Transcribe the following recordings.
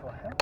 for help.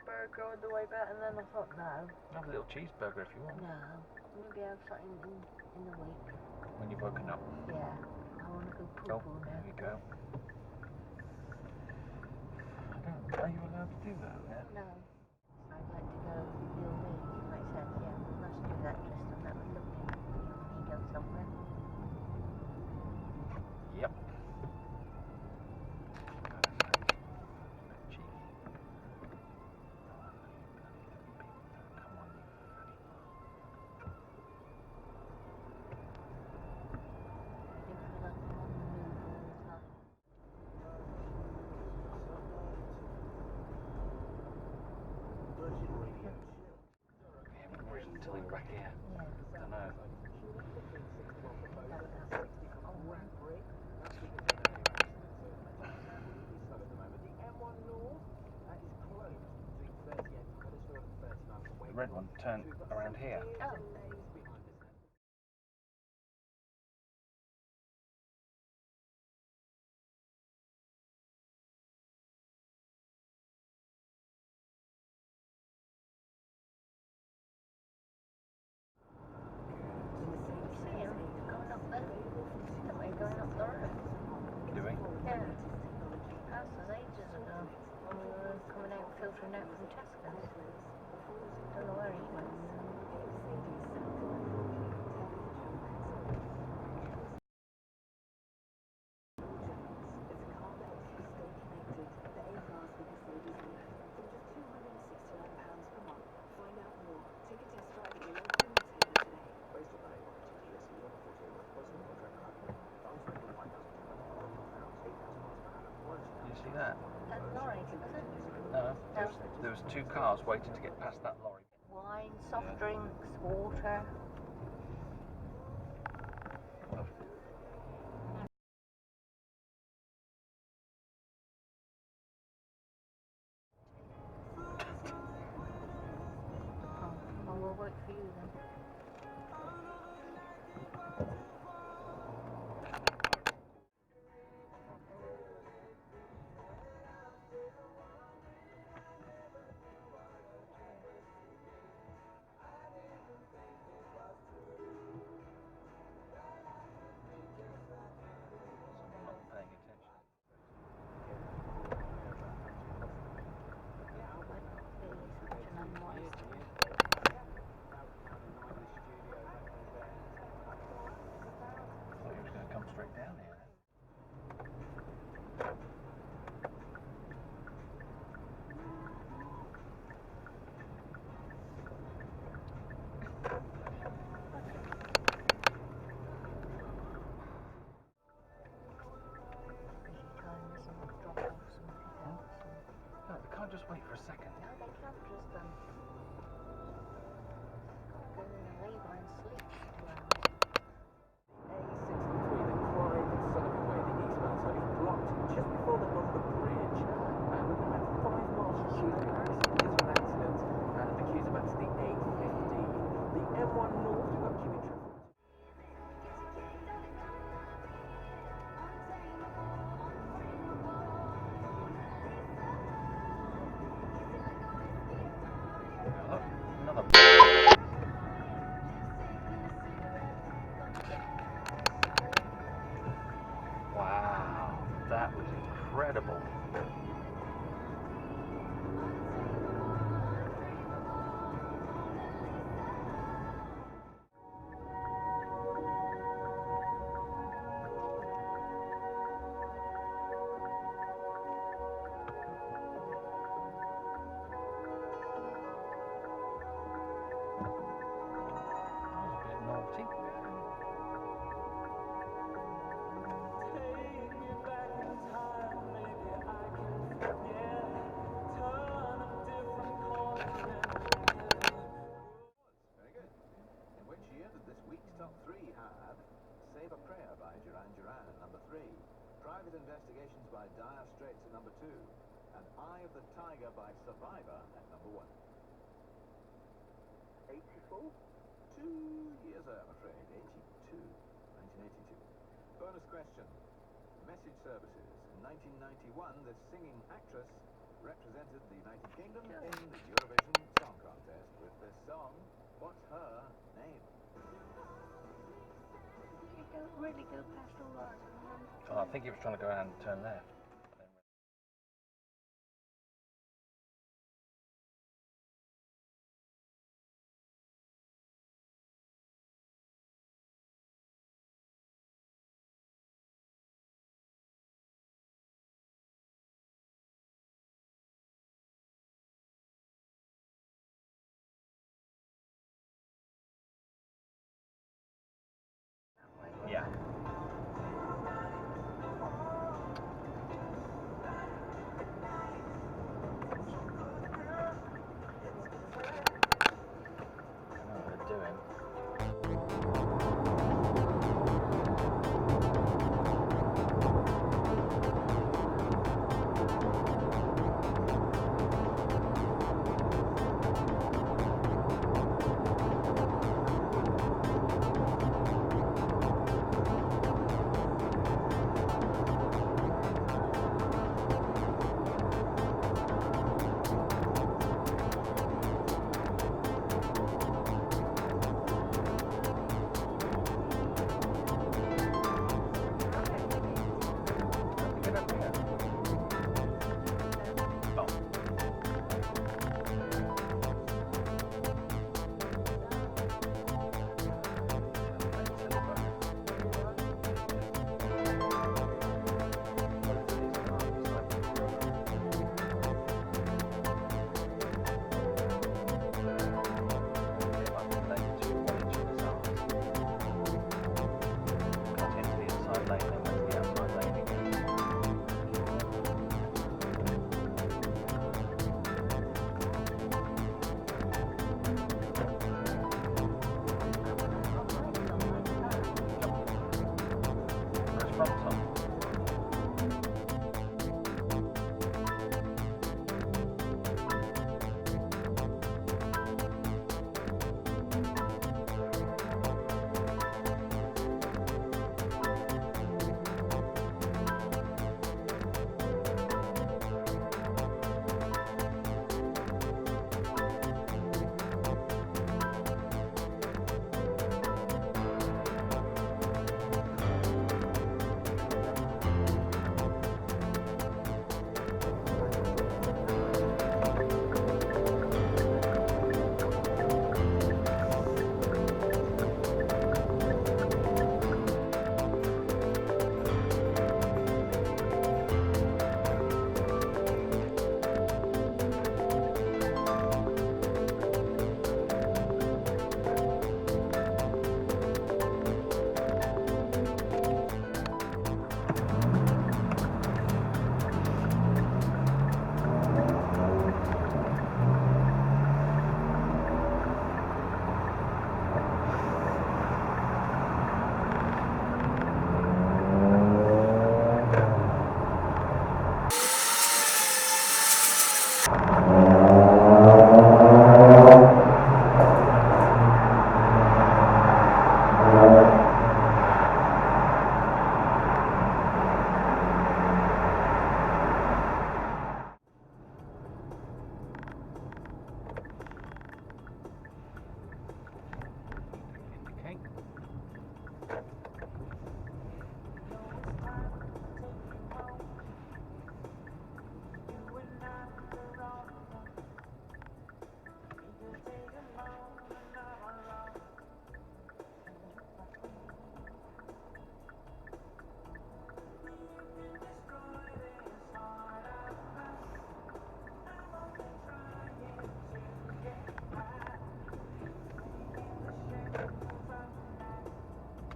Burger on the way back, and then I thought, no. Have a little cheeseburger if you want. No, maybe have something in the week. When you've woken up. Yeah, I want to go poo-poo now. There you go. Are you allowed to do that? Yeah? No. I'd like to go your way. I said, yeah, we must do that, Tristan. That was lovely. You and me go somewhere. Yep. Until he's back here. Yeah. I don't know. The red one turned around here. Oh. Going up the road. Doing? Yeah. That was ages ago. When we were coming out, filtering out from Tesco's. Don't know where he went. See that? That lorry, was it? No. There was two cars waiting to get past that lorry. Wine, soft drinks, water. Oh, we'll wait for you then. Save a Prayer by Duran Duran at number 3. Private Investigations by Dire Straits at number 2. And Eye of the Tiger by Survivor at number 1. 84? 2 years, I'm afraid. 82. 1982. Bonus question. Message services. In 1991, this singing actress represented the United Kingdom in the Eurovision Song Contest with this song. What's her name? You don't really go past all that. Oh, I think he was trying to go around and turn left. Yeah. I know what they're doing. Get up here. Oh.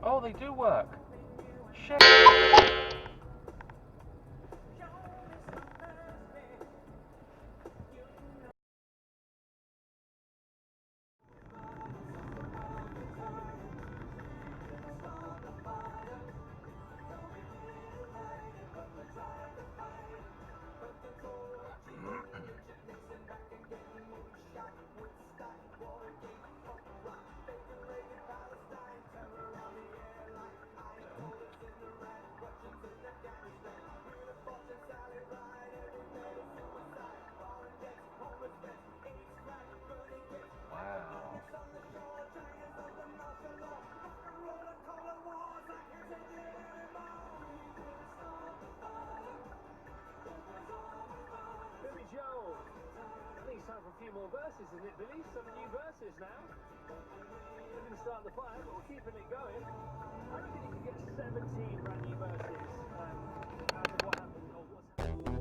Oh, they do work. Shit. few more verses in it, Billy. Some new verses now. We didn't start the fire, but we're keeping it going. I reckon you can get 17 brand new verses out of what happened or what's happened.